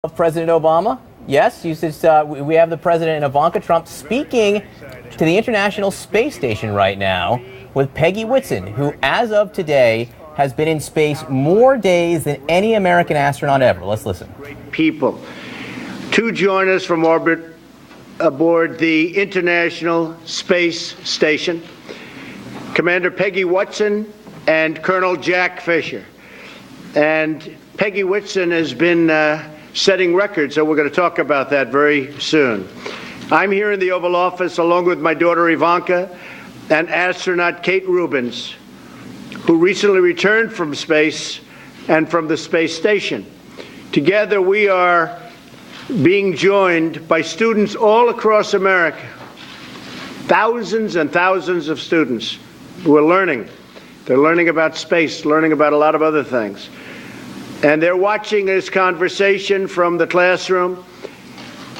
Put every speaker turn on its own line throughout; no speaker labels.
Of President Obama. Yes, we have the President and Ivanka Trump speaking to the International Space Station right now with Peggy Whitson, who, as of today, has been in space more days than any American astronaut ever. Let's listen.
People to join us from orbit aboard the International Space Station, Commander Peggy Whitson and Colonel Jack Fisher. And Peggy Whitson has been setting records, so we're going to talk about that very soon. I'm here in the Oval Office along with my daughter Ivanka and astronaut Kate Rubins, who recently returned from space and from the space station. Together we are being joined by students all across America, thousands and thousands of students who are learning. They're learning about space, learning about a lot of other things. And they're watching this conversation from the classroom,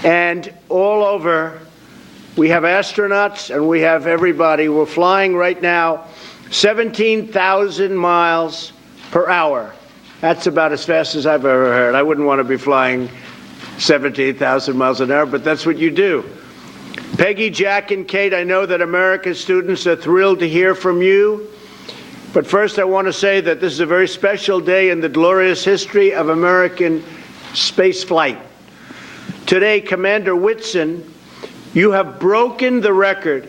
and all over we have astronauts and we have everybody. We're flying right now 17,000 miles per hour. That's about as fast as I've ever heard. I wouldn't want to be flying 17,000 miles an hour, but that's what you do. Peggy, Jack, and Kate, I know that America's students are thrilled to hear from you. But first, I want to say that this is a very special day in the glorious history of American space flight. Today, Commander Whitson, you have broken the record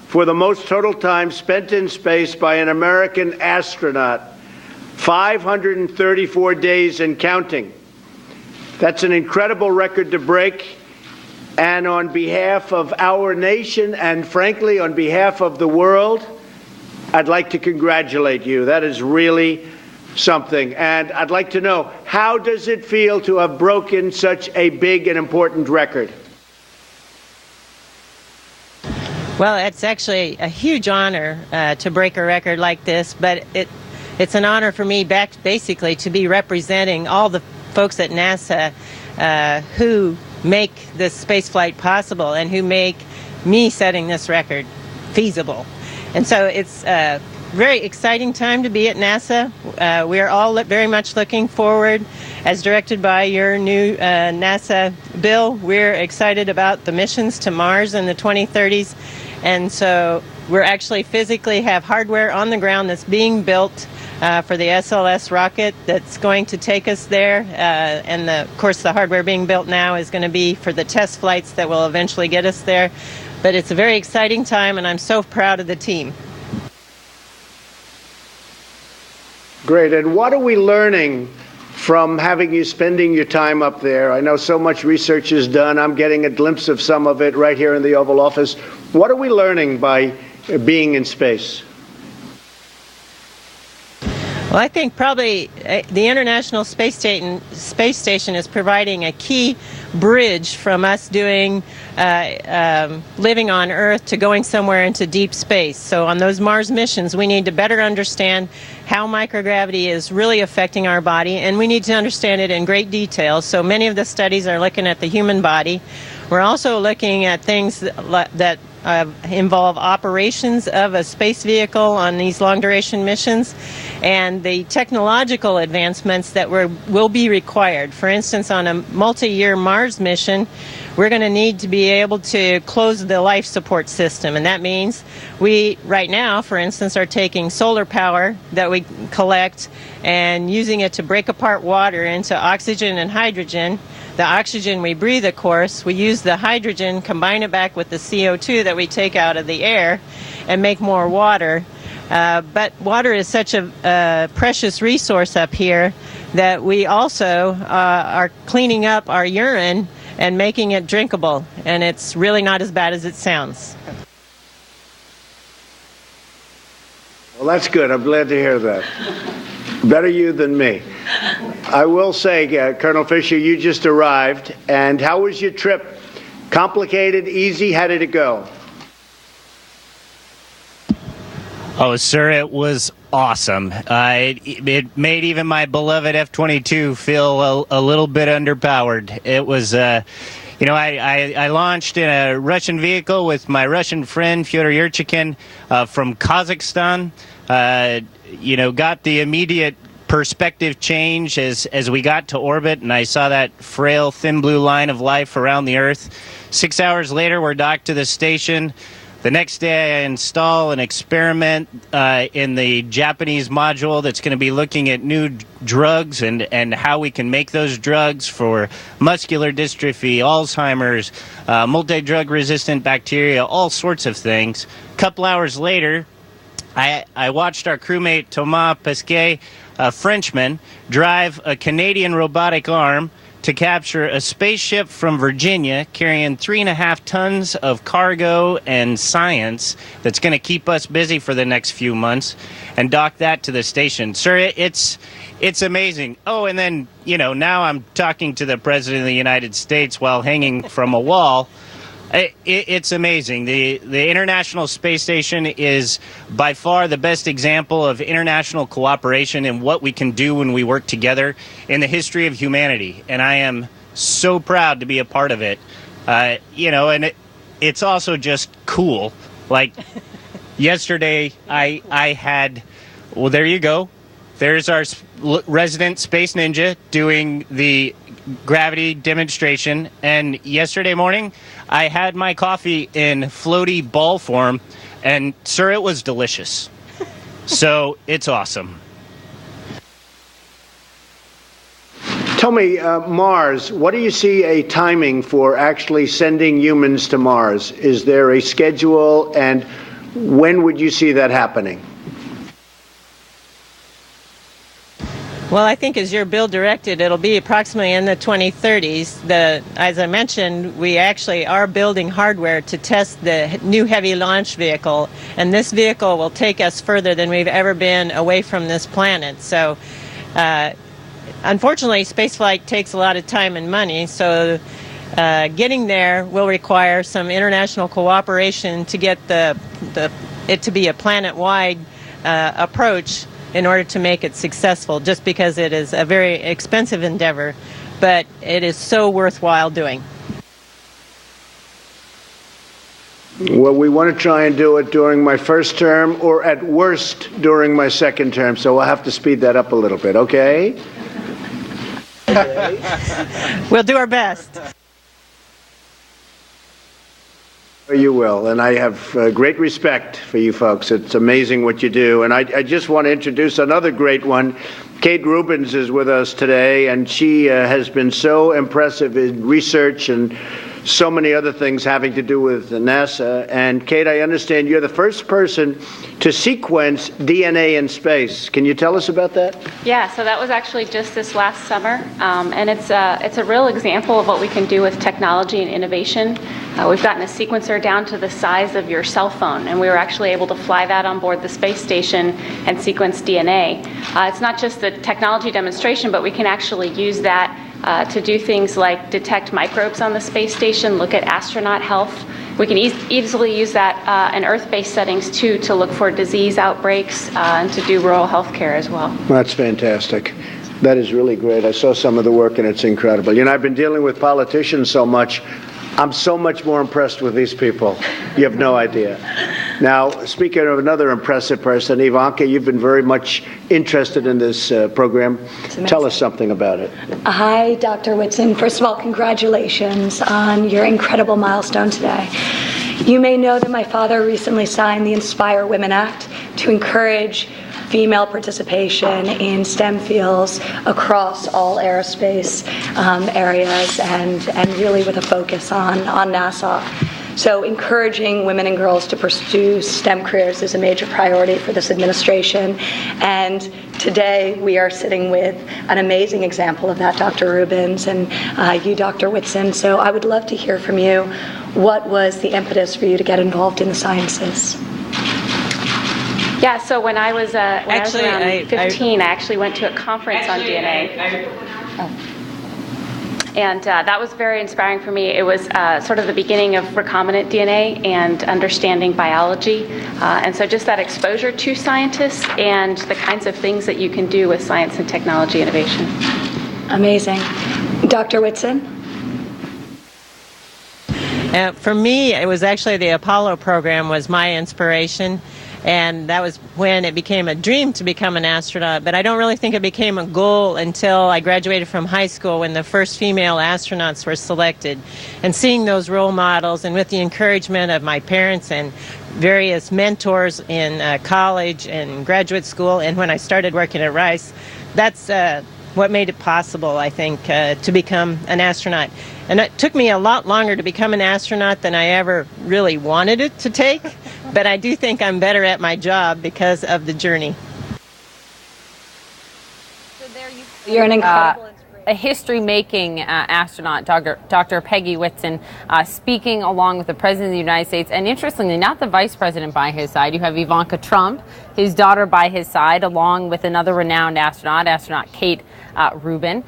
for the most total time spent in space by an American astronaut, 534 days and counting. That's an incredible record to break. And on behalf of our nation and, frankly, on behalf of the world, I'd like to congratulate you. That is really something. And I'd like to know, how does it feel to have broken such a big and important record?
Well, it's actually a huge honor to break a record like this, but it's an honor for me basically to be representing all the folks at NASA who make this spaceflight possible and who make me setting this record feasible. And so it's a very exciting time to be at NASA. We are all very much looking forward, as directed by your new NASA bill. We're excited about the missions to Mars in the 2030s. And so we're actually physically have hardware on the ground that's being built for the SLS rocket that's going to take us there. And of course, the hardware being built now is going to be for the test flights that will eventually get us there. But it's a very exciting time, and I'm so proud of the team.
Great. And what are we learning from having you spending your time up there? I know so much research is done. I'm getting a glimpse of some of it right here in the Oval Office. What are we learning by being in space?
Well, I think probably the International Space Station is providing a key bridge from us doing living on Earth to going somewhere into deep space. So on those Mars missions, we need to better understand how microgravity is really affecting our body, and we need to understand it in great detail. So many of the studies are looking at the human body. We're also looking at things that involve operations of a space vehicle on these long-duration missions and the technological advancements that will be required. For instance, on a multi-year Mars mission, we're going to need to be able to close the life support system, and that means we, right now, for instance, are taking solar power that we collect and using it to break apart water into oxygen and hydrogen. The oxygen we breathe, of course, we use the hydrogen, combine it back with the CO2 that we take out of the air and make more water. But water is such a precious resource up here that we also are cleaning up our urine and making it drinkable. And it's really not as bad as it sounds.
Well, that's good. I'm glad to hear that. Better you than me. I will say, Colonel Fisher, you just arrived, and how was your trip? Complicated, easy? How did it go?
Oh, sir, it was awesome. It made even my beloved F-22 feel a little bit underpowered. It was, I launched in a Russian vehicle with my Russian friend, Fyodor Yurchikin, from Kazakhstan. Got the immediate perspective change as we got to orbit and I saw that frail, thin blue line of life around the Earth. 6 hours later, we're docked to the station. The next day, I install an experiment in the Japanese module that's going to be looking at new drugs and how we can make those drugs for muscular dystrophy, Alzheimer's, multi-drug resistant bacteria, all sorts of things. A couple hours later, I watched our crewmate Thomas Pesquet, a Frenchman, drive a Canadian robotic arm to capture a spaceship from Virginia carrying 3.5 tons of cargo and science that's going to keep us busy for the next few months and dock that to the station. Sir, it's amazing. Oh, and then, now I'm talking to the President of the United States while hanging from a wall. It's amazing. The International Space Station is by far the best example of international cooperation and what we can do when we work together in the history of humanity. And I am so proud to be a part of it. And it's also just cool. Like yesterday, I had, well, there you go. There's our resident space ninja doing the gravity demonstration. And yesterday morning, I had my coffee in floaty ball form, and sir, it was delicious. So it's awesome.
Tell me, Mars, what do you see a timing for actually sending humans to Mars? Is there a schedule, and when would you see that happening?
Well, I think as your bill directed, it'll be approximately in the 2030s. As I mentioned, we actually are building hardware to test the new heavy launch vehicle, and this vehicle will take us further than we've ever been away from this planet. So, unfortunately, spaceflight takes a lot of time and money, so getting there will require some international cooperation to get it to be a planet-wide approach in order to make it successful, just because it is a very expensive endeavor, but it is so worthwhile doing.
Well, we want to try and do it during my first term, or at worst during my second term, so we'll have to speed that up a little bit, okay?
We'll do our best.
You will, and I have great respect for you folks. It's amazing what you do, and I just want to introduce another great one. Kate Rubins is with us today, and she has been so impressive in research and so many other things having to do with NASA. And Kate, I understand you're the first person to sequence DNA in space. Can you tell us about that?
Yeah, so that was actually just this last summer, and it's a real example of what we can do with technology and innovation. We've gotten a sequencer down to the size of your cell phone, and we were actually able to fly that on board the space station and sequence DNA. It's not just the technology demonstration, but we can actually use that to do things like detect microbes on the space station, look at astronaut health. We can easily use that in Earth-based settings, too, to look for disease outbreaks and to do rural health care as well.
That's fantastic. That is really great. I saw some of the work, and it's incredible. You know, I've been dealing with politicians so much. I'm so much more impressed with these people. You have no idea. Now, speaking of another impressive person, Ivanka, you've been very much interested in this program. Tell us something about it.
Hi, Dr. Whitson. First of all, congratulations on your incredible milestone today. You may know that my father recently signed the Inspire Women Act to encourage female participation in STEM fields across all aerospace areas and really with a focus on NASA. So encouraging women and girls to pursue STEM careers is a major priority for this administration. And today we are sitting with an amazing example of that, Dr. Rubins, and you, Dr. Whitson. So I would love to hear from you. What was the impetus for you to get involved in the sciences?
Yeah, so when I was around 15, I actually went to a conference on DNA. And that was very inspiring for me. It was sort of the beginning of recombinant DNA and understanding biology. And so just that exposure to scientists and the kinds of things that you can do with science and technology innovation.
Amazing. Dr. Whitson?
For me, it was actually the Apollo program was my inspiration. And that was when it became a dream to become an astronaut. But I don't really think it became a goal until I graduated from high school, when the first female astronauts were selected. And seeing those role models, and with the encouragement of my parents and various mentors in college and graduate school, and when I started working at Rice, that's what made it possible, I think, to become an astronaut. And it took me a lot longer to become an astronaut than I ever really wanted it to take, but I do think I'm better at my job because of the journey.
You're an incredible inspiration.
A history-making astronaut, Dr. Peggy Whitson, speaking along with the President of the United States, and interestingly, not the Vice President by his side. You have Ivanka Trump, his daughter, by his side, along with another renowned astronaut Kate Rubin.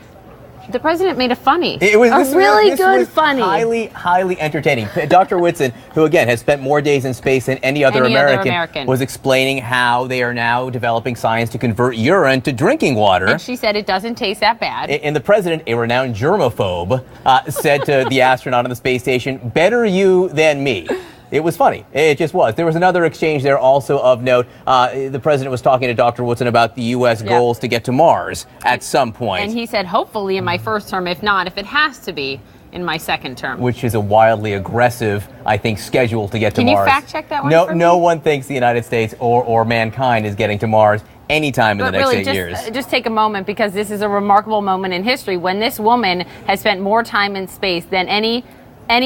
The president made a funny. It was a really good funny.
Highly entertaining. Dr. Whitson, who again has spent more days in space than any other American, was explaining how they are now developing science to convert urine to drinking water.
And she said it doesn't taste that bad.
And the president, a renowned germaphobe, said to the astronaut on the space station, "Better you than me." It was funny. It just was. There was another exchange there also of note. The president was talking to Dr. Woodson about the U.S. goals to get to Mars at some point.
And he said, hopefully in my first term, if not, if it has to be, in my second term.
Which is a wildly aggressive, I think, schedule to get to Mars.
Can you fact check that one for me?
No one thinks the United States or mankind is getting to Mars anytime in the next 8 years.
Just take a moment, because this is a remarkable moment in history when this woman has spent more time in space than any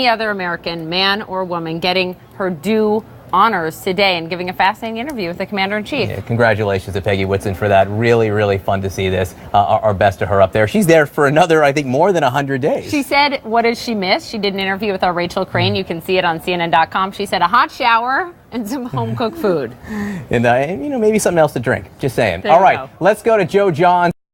other American, man or woman, getting her due honors today and giving a fascinating interview with the Commander-in-Chief.
Yeah, congratulations to Peggy Whitson for that. Really, really fun to see this. Our best to her up there. She's there for another, I think, more than 100 days.
She said, what did she miss? She did an interview with our Rachel Crane. You can see it on CNN.com. She said a hot shower and some home-cooked food.
And, maybe something else to drink. Just saying.
There
All right,
go.
let's go to Joe John.